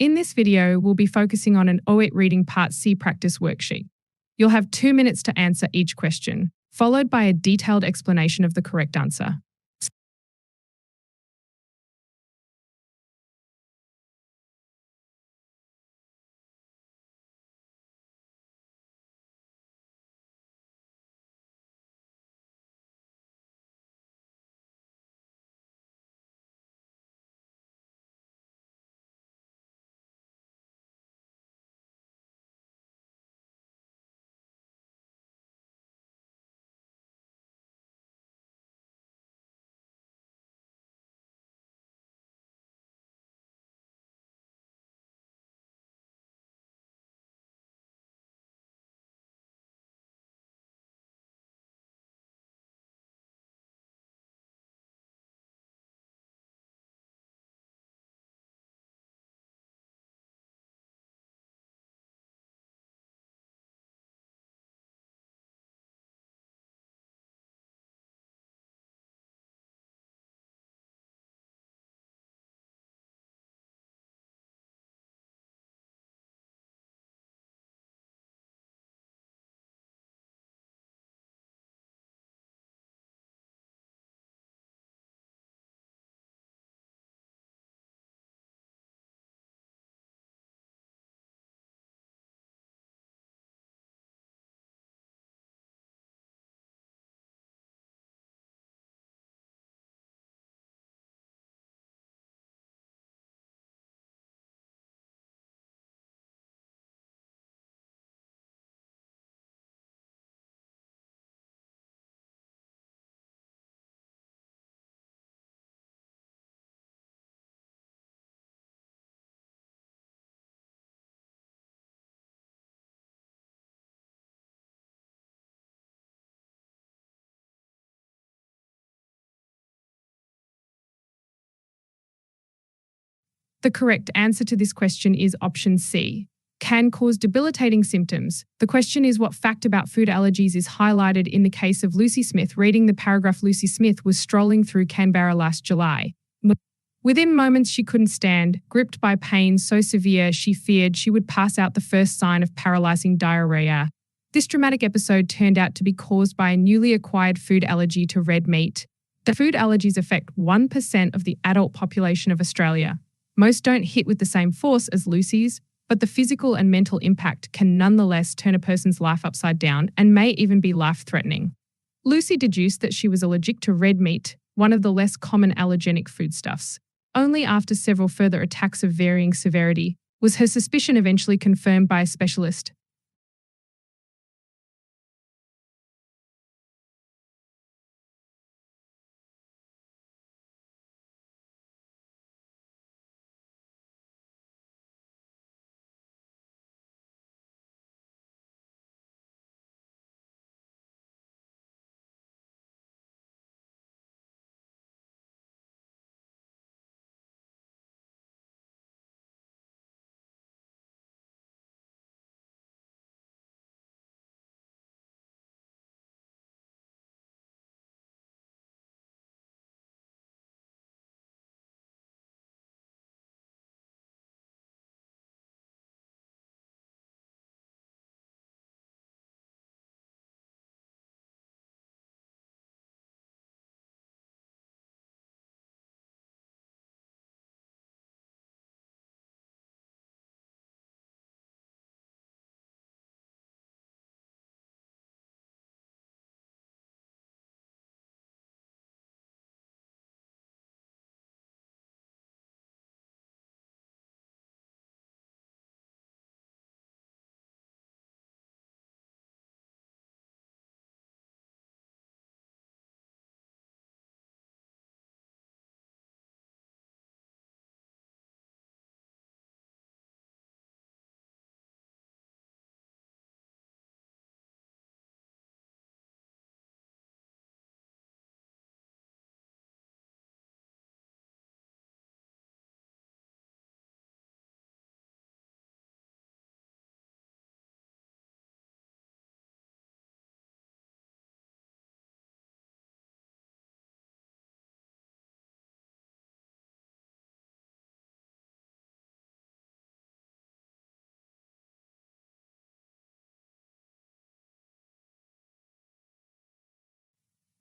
In this video, we'll be focusing on an OET Reading Part C practice worksheet. You'll have 2 minutes to answer each question, followed by a detailed explanation of the correct answer. The correct answer to this question is option C. Can cause debilitating symptoms. The question is, what fact about food allergies is highlighted in the case of Lucy Smith? Reading the paragraph, Lucy Smith was strolling through Canberra last July. Within moments she couldn't stand, gripped by pain so severe she feared she would pass out, the first sign of paralysing diarrhea. This dramatic episode turned out to be caused by a newly acquired food allergy to red meat. The food allergies affect 1% of the adult population of Australia. Most don't hit with the same force as Lucy's, but the physical and mental impact can nonetheless turn a person's life upside down and may even be life-threatening. Lucy deduced that she was allergic to red meat, one of the less common allergenic foodstuffs. Only after several further attacks of varying severity was her suspicion eventually confirmed by a specialist.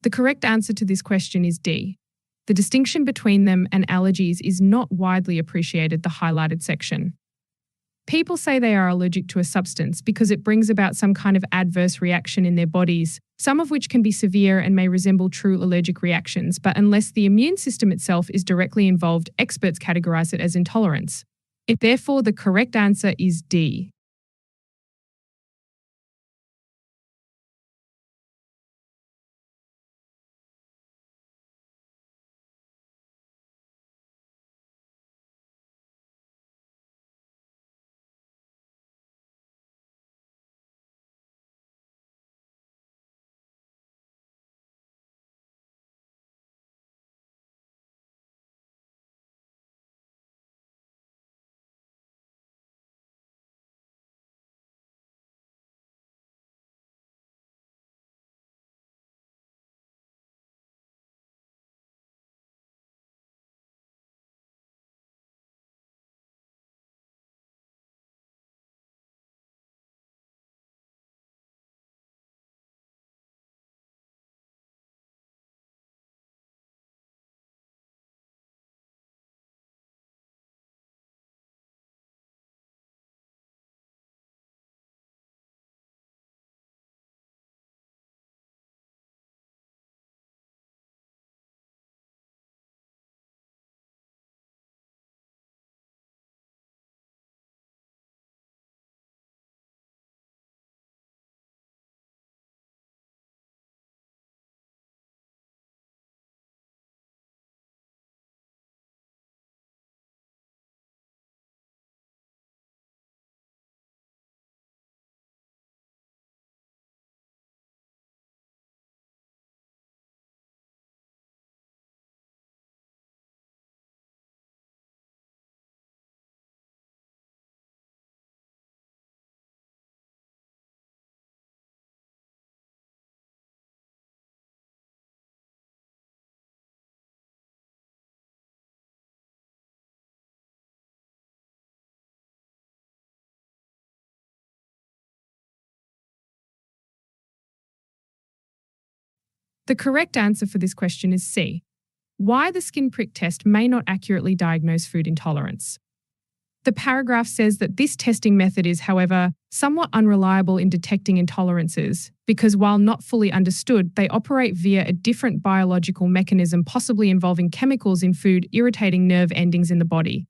The correct answer to this question is D. The distinction between them and allergies is not widely appreciated, the highlighted section. People say they are allergic to a substance because it brings about some kind of adverse reaction in their bodies, some of which can be severe and may resemble true allergic reactions, but unless the immune system itself is directly involved, experts categorize it as intolerance. Therefore, the correct answer is D. The correct answer for this question is C. Why the skin prick test may not accurately diagnose food intolerance. The paragraph says that this testing method is, however, somewhat unreliable in detecting intolerances because while not fully understood, they operate via a different biological mechanism, possibly involving chemicals in food irritating nerve endings in the body.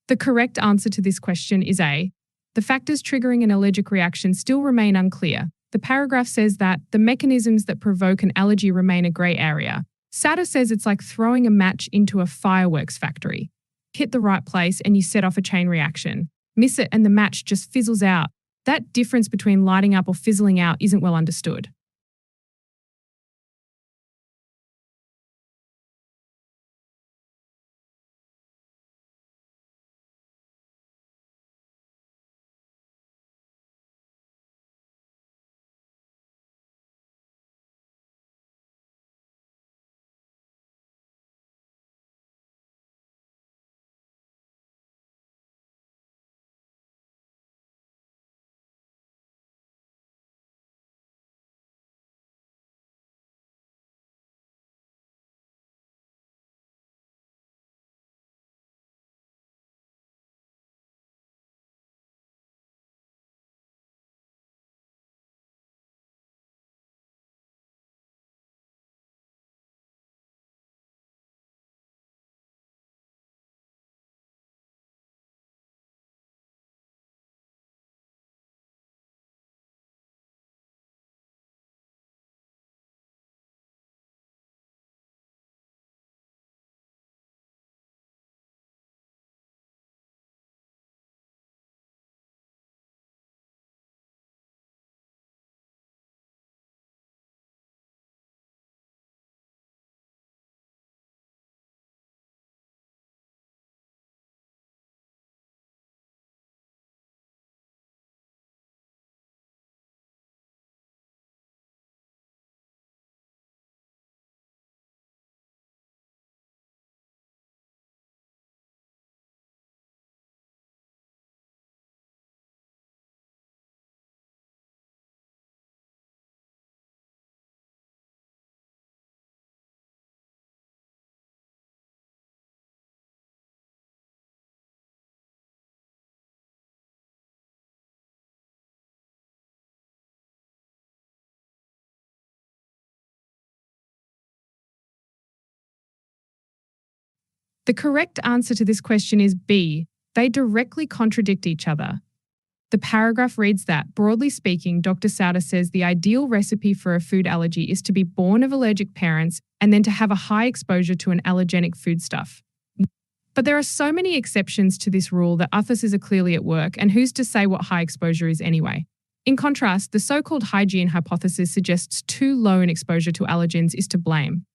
The correct answer to this question is A. The factors triggering an allergic reaction still remain unclear. The paragraph says that the mechanisms that provoke an allergy remain a grey area. Sauter says it's like throwing a match into a fireworks factory. Hit the right place and you set off a chain reaction. Miss it and the match just fizzles out. That difference between lighting up or fizzling out isn't well understood. The correct answer to this question is B. They directly contradict each other. The paragraph reads that, broadly speaking, Dr. Sauter says the ideal recipe for a food allergy is to be born of allergic parents and then to have a high exposure to an allergenic foodstuff. But there are so many exceptions to this rule that authors are clearly at work, and who's to say what high exposure is anyway? In contrast, the so-called hygiene hypothesis suggests too low an exposure to allergens is to blame.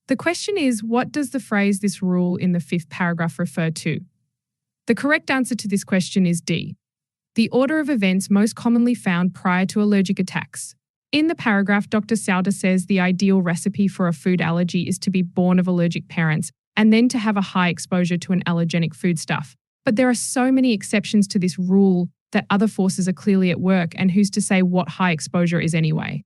The question is, what does the phrase "this rule" in the fifth paragraph refer to? The correct answer to this question is D. The order of events most commonly found prior to allergic attacks. In the paragraph, Dr. Sauter says the ideal recipe for a food allergy is to be born of allergic parents and then to have a high exposure to an allergenic foodstuff. But there are so many exceptions to this rule that other forces are clearly at work, and who's to say what high exposure is anyway?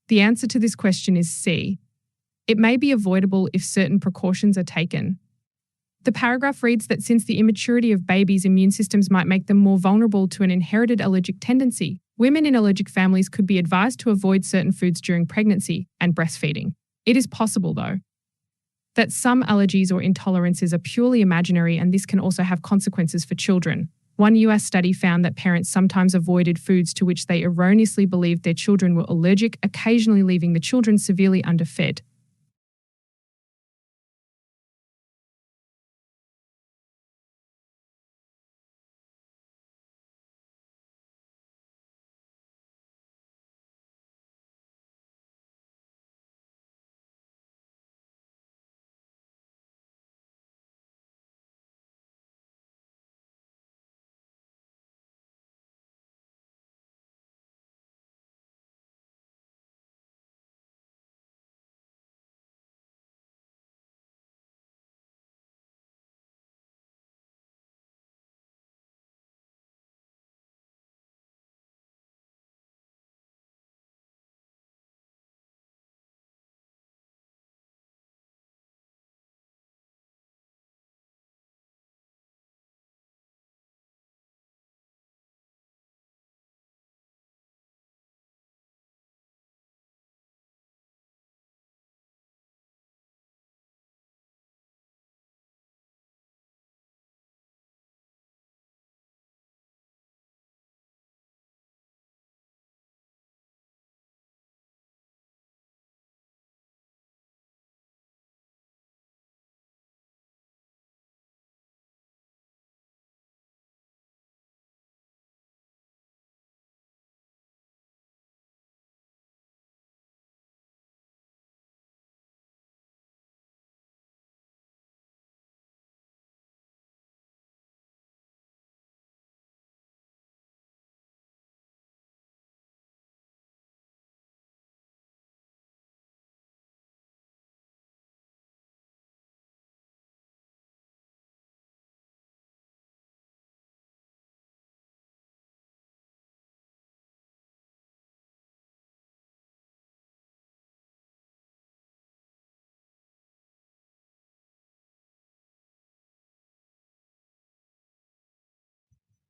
The answer to this question is C. It may be avoidable if certain precautions are taken. The paragraph reads that since the immaturity of babies' immune systems might make them more vulnerable to an inherited allergic tendency, women in allergic families could be advised to avoid certain foods during pregnancy and breastfeeding. It is possible, though, that some allergies or intolerances are purely imaginary, and this can also have consequences for children. One US study found that parents sometimes avoided foods to which they erroneously believed their children were allergic, occasionally leaving the children severely underfed.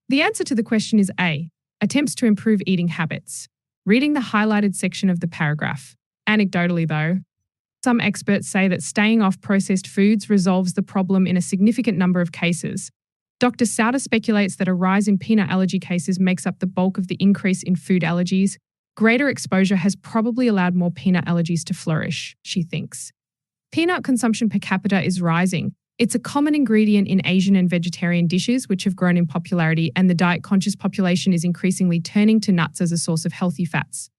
The answer to the question is A, attempts to improve eating habits. Reading the highlighted section of the paragraph. Anecdotally though, some experts say that staying off processed foods resolves the problem in a significant number of cases. Dr. Sauter speculates that a rise in peanut allergy cases makes up the bulk of the increase in food allergies. Greater exposure has probably allowed more peanut allergies to flourish, she thinks. Peanut consumption per capita is rising. It's a common ingredient in Asian and vegetarian dishes, which have grown in popularity, and the diet-conscious population is increasingly turning to nuts as a source of healthy fats.